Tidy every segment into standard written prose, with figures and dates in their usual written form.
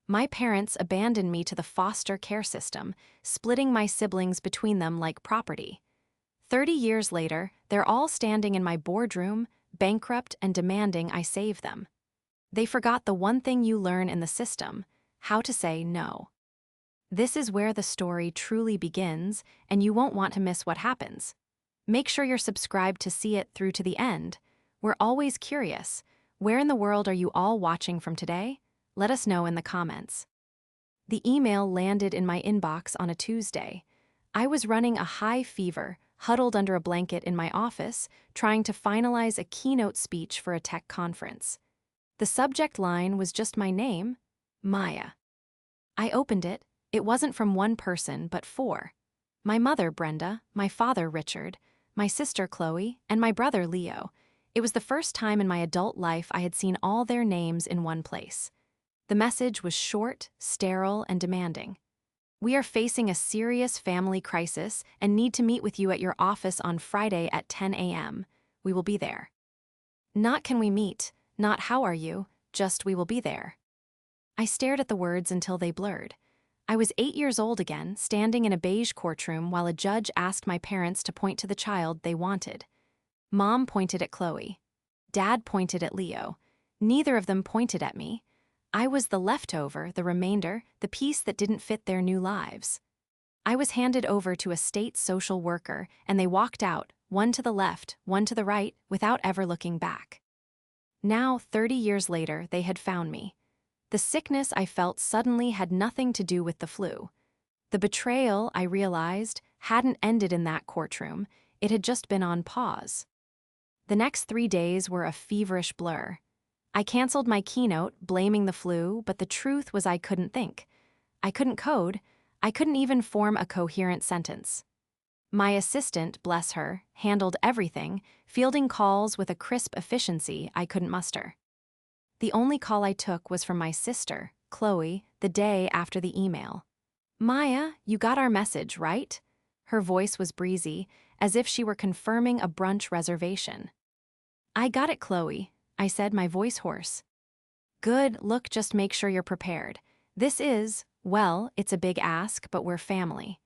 My parents abandoned me to the foster care system, splitting my siblings between them like property. 30 years later, they're all standing in my boardroom, bankrupt and demanding I save them. They forgot the one thing you learn in the system: how to say no. This is where the story truly begins, and you won't want to miss what happens. Make sure you're subscribed to see it through to the end. We're always curious. Where in the world are you all watching from today? Let us know in the comments. The email landed in my inbox on a Tuesday. I was running a high fever, huddled under a blanket in my office, trying to finalize a keynote speech for a tech conference. The subject line was just my name, Maya. I opened it. It wasn't from one person, but four. My mother, Brenda, my father, Richard, my sister, Chloe, and my brother, Leo. It was the first time in my adult life I had seen all their names in one place. The message was short, sterile, and demanding. We are facing a serious family crisis and need to meet with you at your office on Friday at 10 a.m. We will be there. Not can we meet, not how are you, just we will be there. I stared at the words until they blurred. I was 8 years old again, standing in a beige courtroom while a judge asked my parents to point to the child they wanted. Mom pointed at Chloe. Dad pointed at Leo. Neither of them pointed at me. I was the leftover, the remainder, the piece that didn't fit their new lives. I was handed over to a state social worker, and they walked out, one to the left, one to the right, without ever looking back. Now, 30 years later, they had found me. The sickness I felt suddenly had nothing to do with the flu. The betrayal, I realized, hadn't ended in that courtroom. It had just been on pause. The next 3 days were a feverish blur. I canceled my keynote, blaming the flu, but the truth was I couldn't think. I couldn't code. I couldn't even form a coherent sentence. My assistant, bless her, handled everything, fielding calls with a crisp efficiency I couldn't muster. The only call I took was from my sister, Chloe, the day after the email. "Maya, you got our message, right?" Her voice was breezy, as if she were confirming a brunch reservation. "I got it, Chloe," I said, my voice hoarse. "Good, look, just make sure you're prepared. This is, well, it's a big ask, but we're family.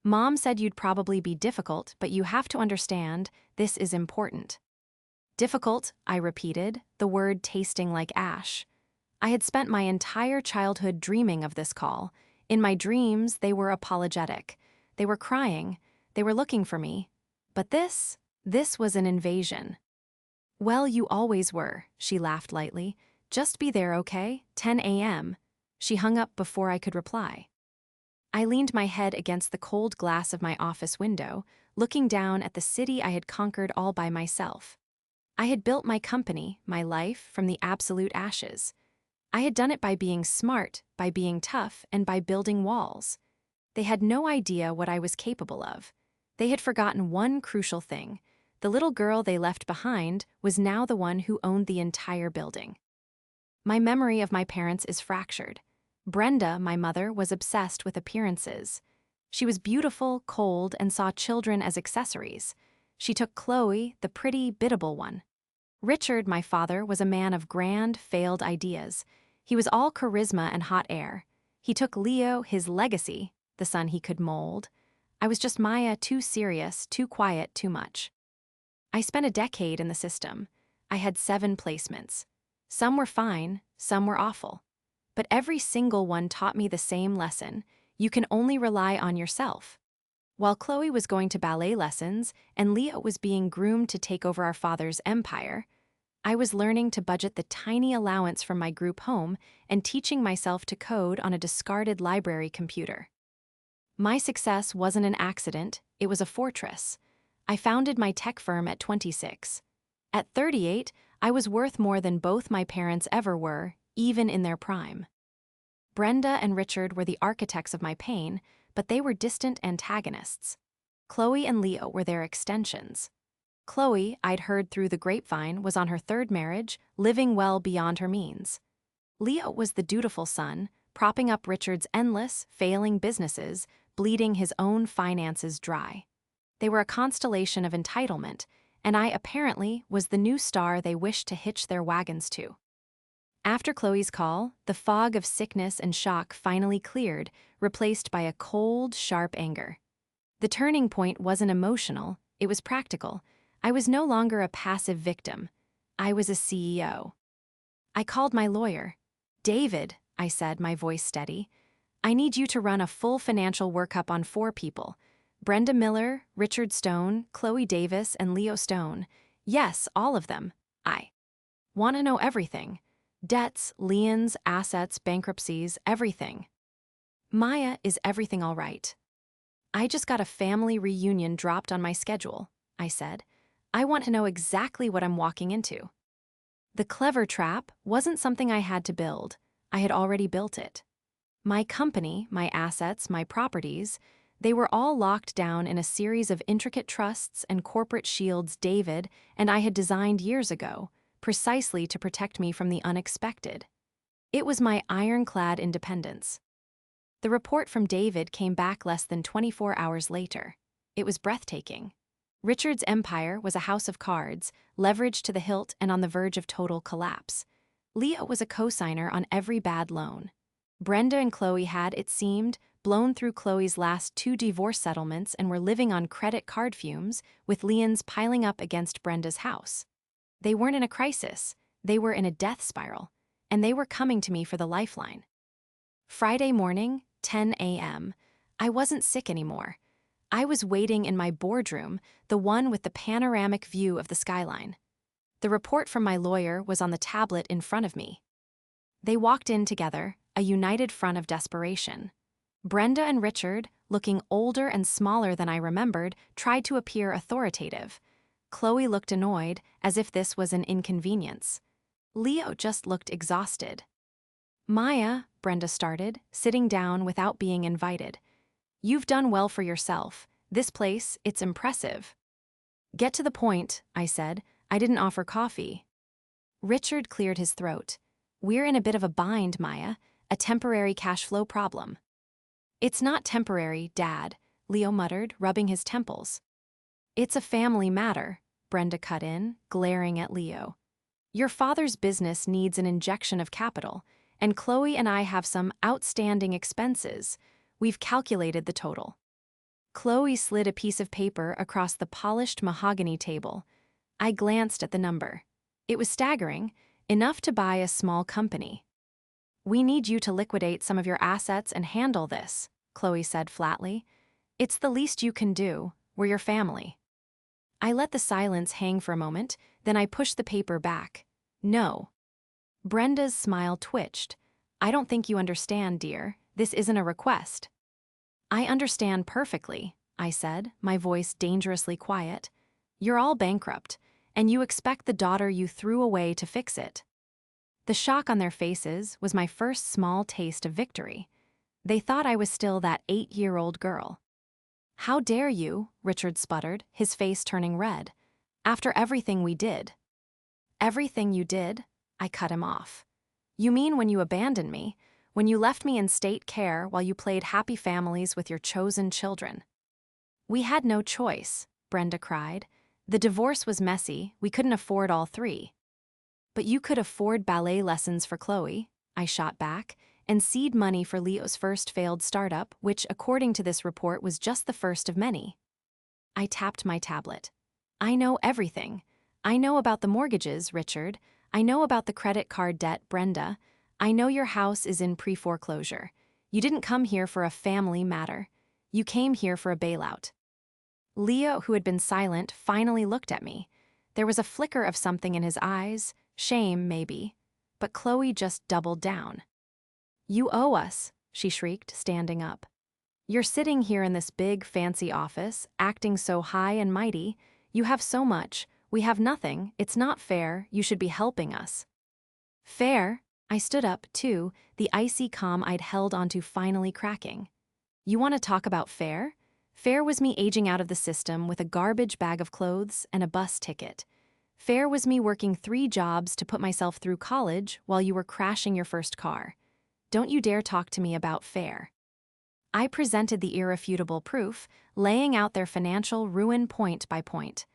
Mom said you'd probably be difficult, but you have to understand, this is important." Difficult, I repeated, the word tasting like ash. I had spent my entire childhood dreaming of this call. In my dreams, they were apologetic. They were crying. They were looking for me. But this was an invasion. "Well, you always were," she laughed lightly. "Just be there, okay? 10 a.m. She hung up before I could reply. I leaned my head against the cold glass of my office window, looking down at the city I had conquered all by myself. I had built my company, my life, from the absolute ashes. I had done it by being smart, by being tough, and by building walls. They had no idea what I was capable of. They had forgotten one crucial thing. The little girl they left behind was now the one who owned the entire building. My memory of my parents is fractured. Brenda, my mother, was obsessed with appearances. She was beautiful, cold, and saw children as accessories. She took Chloe, the pretty, biddable one. Richard, my father, was a man of grand, failed ideas. He was all charisma and hot air. He took Leo, his legacy, the son he could mold. I was just Maya, too serious, too quiet, too much. I spent a decade in the system. I had 7 placements. Some were fine, some were awful. But every single one taught me the same lesson: you can only rely on yourself. While Chloe was going to ballet lessons and Leo was being groomed to take over our father's empire, I was learning to budget the tiny allowance from my group home and teaching myself to code on a discarded library computer. My success wasn't an accident, it was a fortress. I founded my tech firm at 26. At 38, I was worth more than both my parents ever were, even in their prime. Brenda and Richard were the architects of my pain, but they were distant antagonists. Chloe and Leo were their extensions. Chloe, I'd heard through the grapevine, was on her 3rd marriage, living well beyond her means. Leo was the dutiful son, propping up Richard's endless, failing businesses, bleeding his own finances dry. They were a constellation of entitlement, and I apparently was the new star they wished to hitch their wagons to. After Chloe's call, the fog of sickness and shock finally cleared, replaced by a cold, sharp anger. The turning point wasn't emotional, it was practical. I was no longer a passive victim. I was a CEO. I called my lawyer. "David," I said, my voice steady, "I need you to run a full financial workup on 4 people. Brenda Miller, Richard Stone, Chloe Davis, and Leo Stone. Yes, all of them. I want to know everything. Debts, liens, assets, bankruptcies, everything." "Maya, is everything all right?" "I just got a family reunion dropped on my schedule," I said. "I want to know exactly what I'm walking into." The clever trap wasn't something I had to build. I had already built it. My company, my assets, my properties, they were all locked down in a series of intricate trusts and corporate shields David and I had designed years ago, precisely to protect me from the unexpected. It was my ironclad independence. The report from David came back less than 24 hours later. It was breathtaking. Richard's empire was a house of cards, leveraged to the hilt and on the verge of total collapse. Leo was a cosigner on every bad loan. Brenda and Chloe had, it seemed, blown through Chloe's last 2 divorce settlements and were living on credit card fumes, with liens piling up against Brenda's house. They weren't in a crisis, they were in a death spiral, and they were coming to me for the lifeline. Friday morning, 10 a.m. I wasn't sick anymore. I was waiting in my boardroom, the one with the panoramic view of the skyline. The report from my lawyer was on the tablet in front of me. They walked in together, a united front of desperation. Brenda and Richard, looking older and smaller than I remembered, tried to appear authoritative. Chloe looked annoyed, as if this was an inconvenience. Leo just looked exhausted. "Maya," Brenda started, sitting down without being invited. "You've done well for yourself. This place, it's impressive." "Get to the point," I said. "I didn't offer coffee." Richard cleared his throat. "We're in a bit of a bind, Maya, a temporary cash flow problem." "It's not temporary, Dad," Leo muttered, rubbing his temples. "It's a family matter," Brenda cut in, glaring at Leo. "Your father's business needs an injection of capital, and Chloe and I have some outstanding expenses. We've calculated the total." Chloe slid a piece of paper across the polished mahogany table. I glanced at the number. It was staggering, enough to buy a small company. "We need you to liquidate some of your assets and handle this," Chloe said flatly. "It's the least you can do. We're your family." I let the silence hang for a moment, then I pushed the paper back. "No." Brenda's smile twitched. "I don't think you understand, dear. This isn't a request." "I understand perfectly," I said, my voice dangerously quiet. "You're all bankrupt, and you expect the daughter you threw away to fix it." The shock on their faces was my first small taste of victory. They thought I was still that 8-year-old girl. "How dare you?" Richard sputtered, his face turning red. "After everything we did." "Everything you did?" I cut him off. "You mean when you abandoned me, when you left me in state care while you played happy families with your chosen children?" "We had no choice," Brenda cried. "The divorce was messy, we couldn't afford all 3. "But you could afford ballet lessons for Chloe," I shot back, "and seed money for Leo's first failed startup, which, according to this report, was just the first of many." I tapped my tablet. "I know everything. I know about the mortgages, Richard. I know about the credit card debt, Brenda. I know your house is in pre-foreclosure. You didn't come here for a family matter. You came here for a bailout." Leo, who had been silent, finally looked at me. There was a flicker of something in his eyes, shame, maybe. But Chloe just doubled down. "You owe us," she shrieked, standing up. "You're sitting here in this big, fancy office, acting so high and mighty. You have so much. We have nothing. It's not fair. You should be helping us." "Fair?" I stood up, too, the icy calm I'd held onto finally cracking. "You want to talk about fair? Fair was me aging out of the system with a garbage bag of clothes and a bus ticket. Fair was me working 3 jobs to put myself through college while you were crashing your first car. Don't you dare talk to me about fair." I presented the irrefutable proof, laying out their financial ruin point by point.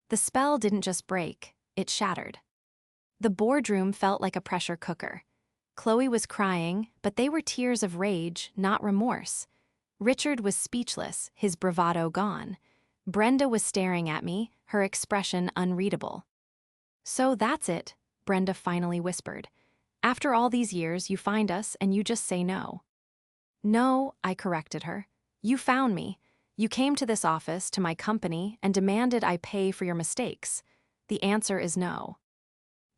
The spell didn't just break, it shattered. The boardroom felt like a pressure cooker. Chloe was crying, but they were tears of rage, not remorse. Richard was speechless, his bravado gone. Brenda was staring at me, her expression unreadable. "So that's it," Brenda finally whispered. "After all these years, you find us and you just say no." "No," I corrected her. "You found me. You came to this office, to my company, and demanded I pay for your mistakes. The answer is no."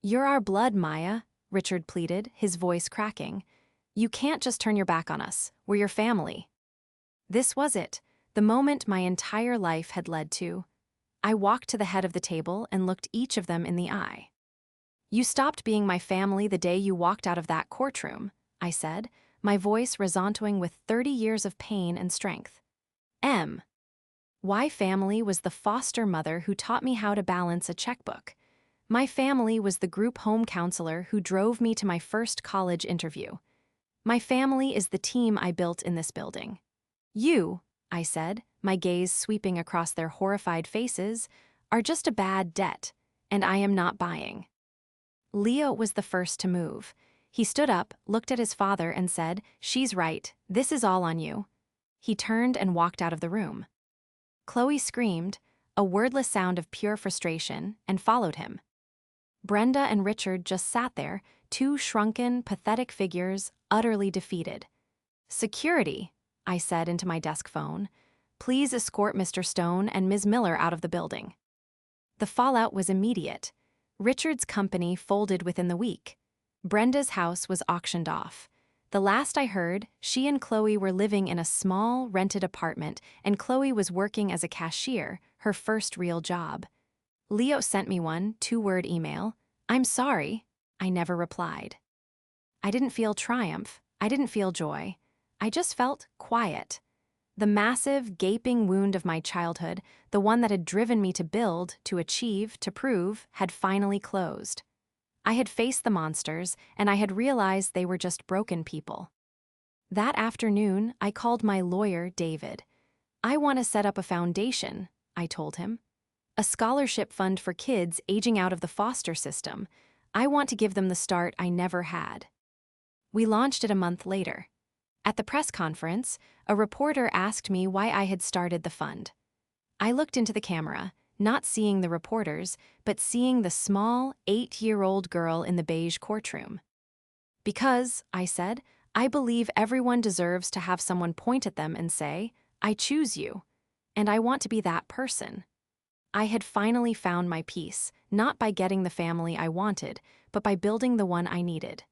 "You're our blood, Maya," Richard pleaded, his voice cracking. "You can't just turn your back on us. We're your family." This was it, the moment my entire life had led to. I walked to the head of the table and looked each of them in the eye. "You stopped being my family the day you walked out of that courtroom," I said, my voice resonant with 30 years of pain and strength. Why family was the foster mother who taught me how to balance a checkbook. My family was the group home counselor who drove me to my first college interview. My family is the team I built in this building. You, I said, my gaze sweeping across their horrified faces, are just a bad debt, and I am not buying. Leo was the first to move. He stood up, looked at his father, and said, "She's right, this is all on you." He turned and walked out of the room. Chloe screamed, a wordless sound of pure frustration, and followed him. Brenda and Richard just sat there, two shrunken, pathetic figures, utterly defeated. "Security," I said into my desk phone. "Please escort Mr. Stone and Ms. Miller out of the building." The fallout was immediate. Richard's company folded within the week. Brenda's house was auctioned off. The last I heard, she and Chloe were living in a small, rented apartment, and Chloe was working as a cashier, her first real job. Leo sent me one 2-word email. "I'm sorry." I never replied. I didn't feel triumph. I didn't feel joy. I just felt quiet. The massive, gaping wound of my childhood, the one that had driven me to build, to achieve, to prove, had finally closed. I had faced the monsters, and I had realized they were just broken people. That afternoon, I called my lawyer, David. "I want to set up a foundation," I told him. "A scholarship fund for kids aging out of the foster system. I want to give them the start I never had." We launched it a month later. At the press conference, a reporter asked me why I had started the fund. I looked into the camera, not seeing the reporters, but seeing the small, 8-year-old girl in the beige courtroom. "Because," I said, "I believe everyone deserves to have someone point at them and say, 'I choose you,' and I want to be that person." I had finally found my peace, not by getting the family I wanted, but by building the one I needed.